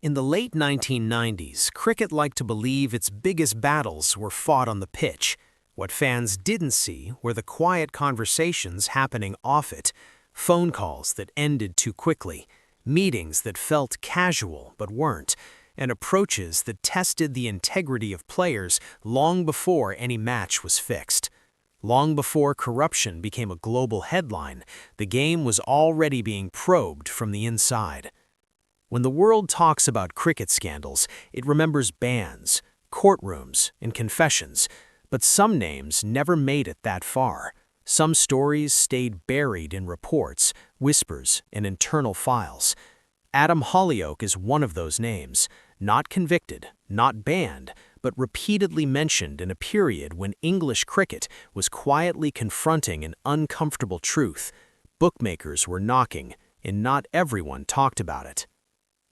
In the late 1990s, cricket liked to believe its biggest battles were fought on the pitch. What fans didn't see were the quiet conversations happening off it, phone calls that ended too quickly, meetings that felt casual but weren't, and approaches that tested the integrity of players long before any match was fixed. Long before corruption became a global headline, the game was already being probed from the inside. When the world talks about cricket scandals, it remembers bans, courtrooms, and confessions, but some names never made it that far. Some stories stayed buried in reports, whispers, and internal files. Adam Hollioake is one of those names, not convicted, not banned, but repeatedly mentioned in a period when English cricket was quietly confronting an uncomfortable truth. Bookmakers were knocking, and not everyone talked about it.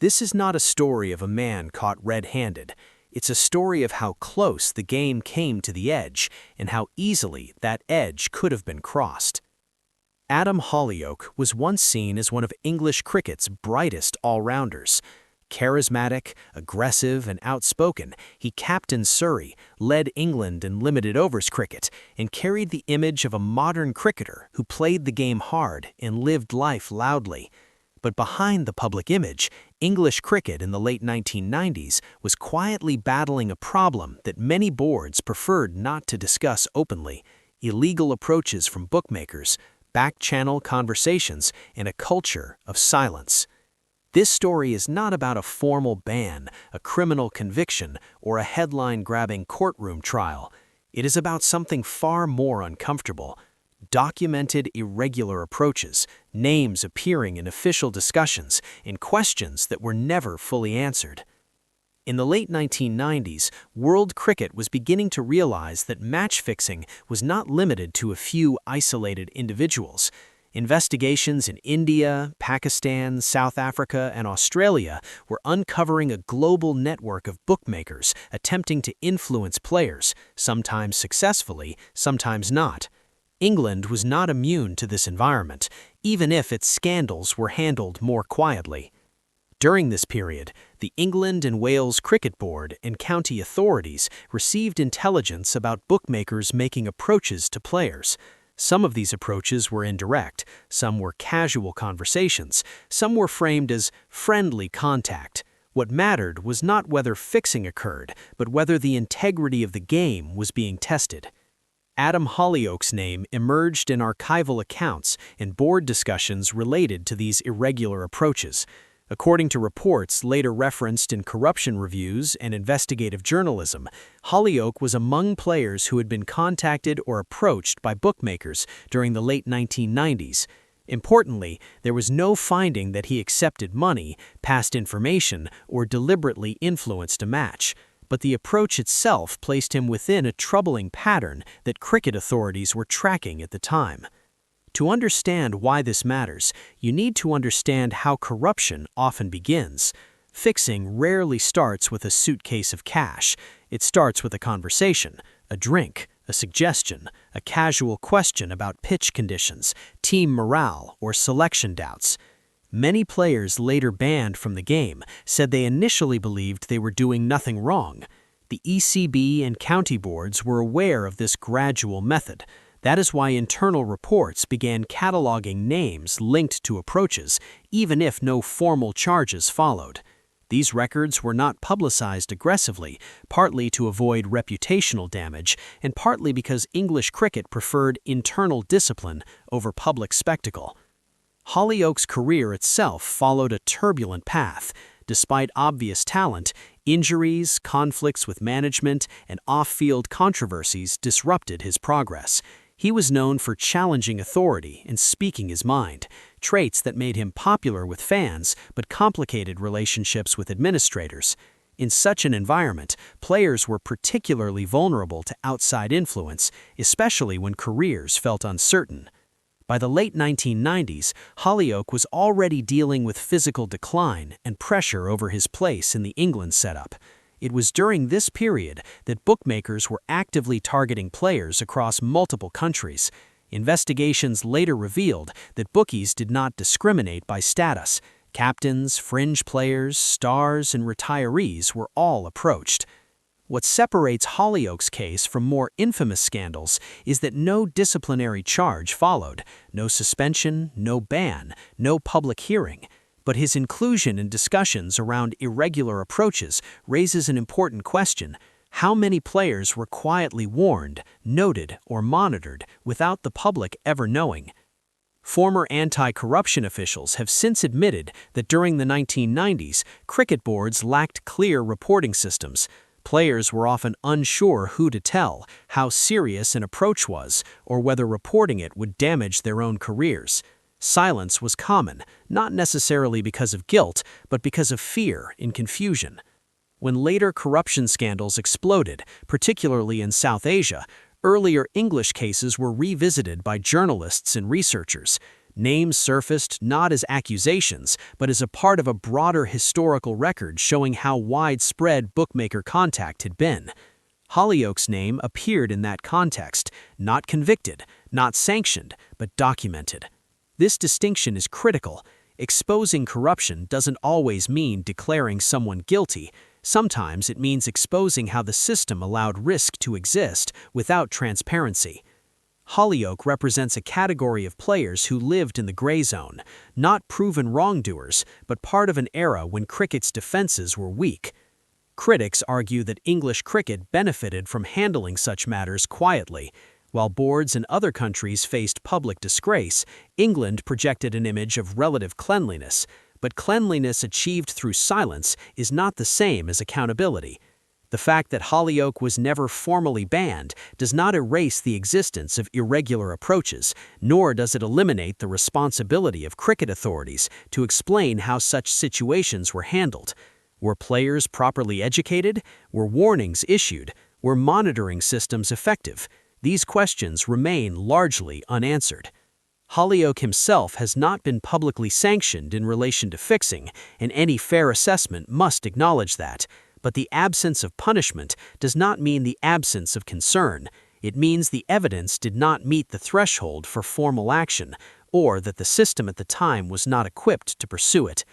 This is not a story of a man caught red-handed. It's a story of how close the game came to the edge and how easily that edge could have been crossed. Adam Hollioake was once seen as one of English cricket's brightest all-rounders. Charismatic, aggressive, and outspoken, he captained Surrey, led England in limited overs cricket, and carried the image of a modern cricketer who played the game hard and lived life loudly. But behind the public image, English cricket in the late 1990s was quietly battling a problem that many boards preferred not to discuss openly: illegal approaches from bookmakers, back-channel conversations, and a culture of silence. This story is not about a formal ban, a criminal conviction, or a headline-grabbing courtroom trial. It is about something far more uncomfortable: documented irregular approaches, names appearing in official discussions, and questions that were never fully answered. In the late 1990s, world cricket was beginning to realize that match fixing was not limited to a few isolated individuals. Investigations in India, Pakistan, South Africa, and Australia were uncovering a global network of bookmakers attempting to influence players, sometimes successfully, sometimes not. England was not immune to this environment, even if its scandals were handled more quietly. During this period, the England and Wales Cricket Board and county authorities received intelligence about bookmakers making approaches to players. Some of these approaches were indirect, some were casual conversations, some were framed as friendly contact. What mattered was not whether fixing occurred, but whether the integrity of the game was being tested. Adam Hollioake's name emerged in archival accounts and board discussions related to these irregular approaches. According to reports later referenced in corruption reviews and investigative journalism, Hollioake was among players who had been contacted or approached by bookmakers during the late 1990s. Importantly, there was no finding that he accepted money, passed information, or deliberately influenced a match. But the approach itself placed him within a troubling pattern that cricket authorities were tracking at the time. To understand why this matters, you need to understand how corruption often begins. Fixing rarely starts with a suitcase of cash. It starts with a conversation, a drink, a suggestion, a casual question about pitch conditions, team morale, or selection doubts. Many players later banned from the game said they initially believed they were doing nothing wrong. The ECB and county boards were aware of this gradual method. That is why internal reports began cataloging names linked to approaches, even if no formal charges followed. These records were not publicized aggressively, partly to avoid reputational damage, and partly because English cricket preferred internal discipline over public spectacle. Hollioake's career itself followed a turbulent path. Despite obvious talent, injuries, conflicts with management, and off-field controversies disrupted his progress. He was known for challenging authority and speaking his mind, traits that made him popular with fans but complicated relationships with administrators. In such an environment, players were particularly vulnerable to outside influence, especially when careers felt uncertain. By the late 1990s, Hollioake was already dealing with physical decline and pressure over his place in the England setup. It was during this period that bookmakers were actively targeting players across multiple countries. Investigations later revealed that bookies did not discriminate by status. Captains, fringe players, stars, and retirees were all approached. What separates Hollioake's case from more infamous scandals is that no disciplinary charge followed, no suspension, no ban, no public hearing. But his inclusion in discussions around irregular approaches raises an important question. How many players were quietly warned, noted, or monitored without the public ever knowing? Former anti-corruption officials have since admitted that during the 1990s, cricket boards lacked clear reporting systems. Players were often unsure who to tell, how serious an approach was, or whether reporting it would damage their own careers. Silence was common, not necessarily because of guilt, but because of fear and confusion. When later corruption scandals exploded, particularly in South Asia, earlier English cases were revisited by journalists and researchers. Names surfaced not as accusations, but as a part of a broader historical record showing how widespread bookmaker contact had been. Hollioake's name appeared in that context, not convicted, not sanctioned, but documented. This distinction is critical. Exposing corruption doesn't always mean declaring someone guilty. Sometimes it means exposing how the system allowed risk to exist without transparency. Hollioake represents a category of players who lived in the gray zone, not proven wrongdoers, but part of an era when cricket's defenses were weak. Critics argue that English cricket benefited from handling such matters quietly. While boards in other countries faced public disgrace, England projected an image of relative cleanliness. But cleanliness achieved through silence is not the same as accountability. The fact that Hollioake was never formally banned does not erase the existence of irregular approaches, nor does it eliminate the responsibility of cricket authorities to explain how such situations were handled. Were players properly educated? Were warnings issued? Were monitoring systems effective? These questions remain largely unanswered. Hollioake himself has not been publicly sanctioned in relation to fixing, and any fair assessment must acknowledge that. But the absence of punishment does not mean the absence of concern. It means the evidence did not meet the threshold for formal action, or that the system at the time was not equipped to pursue it.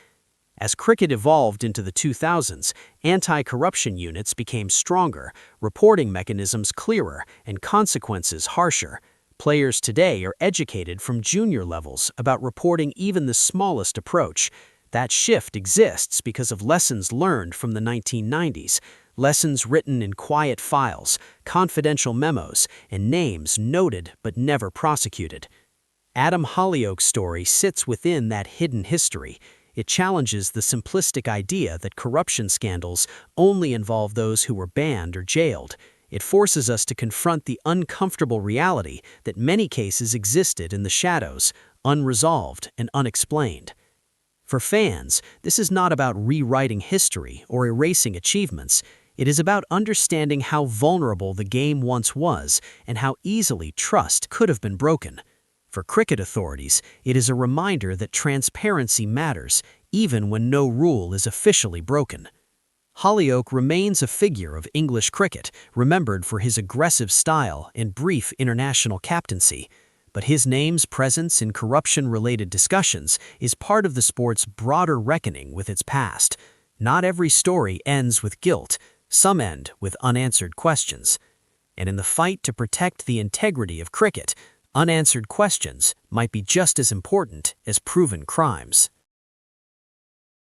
As cricket evolved into the 2000s, anti-corruption units became stronger, reporting mechanisms clearer, and consequences harsher. Players today are educated from junior levels about reporting even the smallest approach. That shift exists because of lessons learned from the 1990s, lessons written in quiet files, confidential memos, and names noted but never prosecuted. Adam Hollioake's story sits within that hidden history. It challenges the simplistic idea that corruption scandals only involve those who were banned or jailed. It forces us to confront the uncomfortable reality that many cases existed in the shadows, unresolved and unexplained. For fans, this is not about rewriting history or erasing achievements. It is about understanding how vulnerable the game once was and how easily trust could have been broken. For cricket authorities, it is a reminder that transparency matters, even when no rule is officially broken. Hollioake remains a figure of English cricket, remembered for his aggressive style and brief international captaincy. But his name's presence in corruption-related discussions is part of the sport's broader reckoning with its past. Not every story ends with guilt. Some end with unanswered questions. And in the fight to protect the integrity of cricket, unanswered questions might be just as important as proven crimes.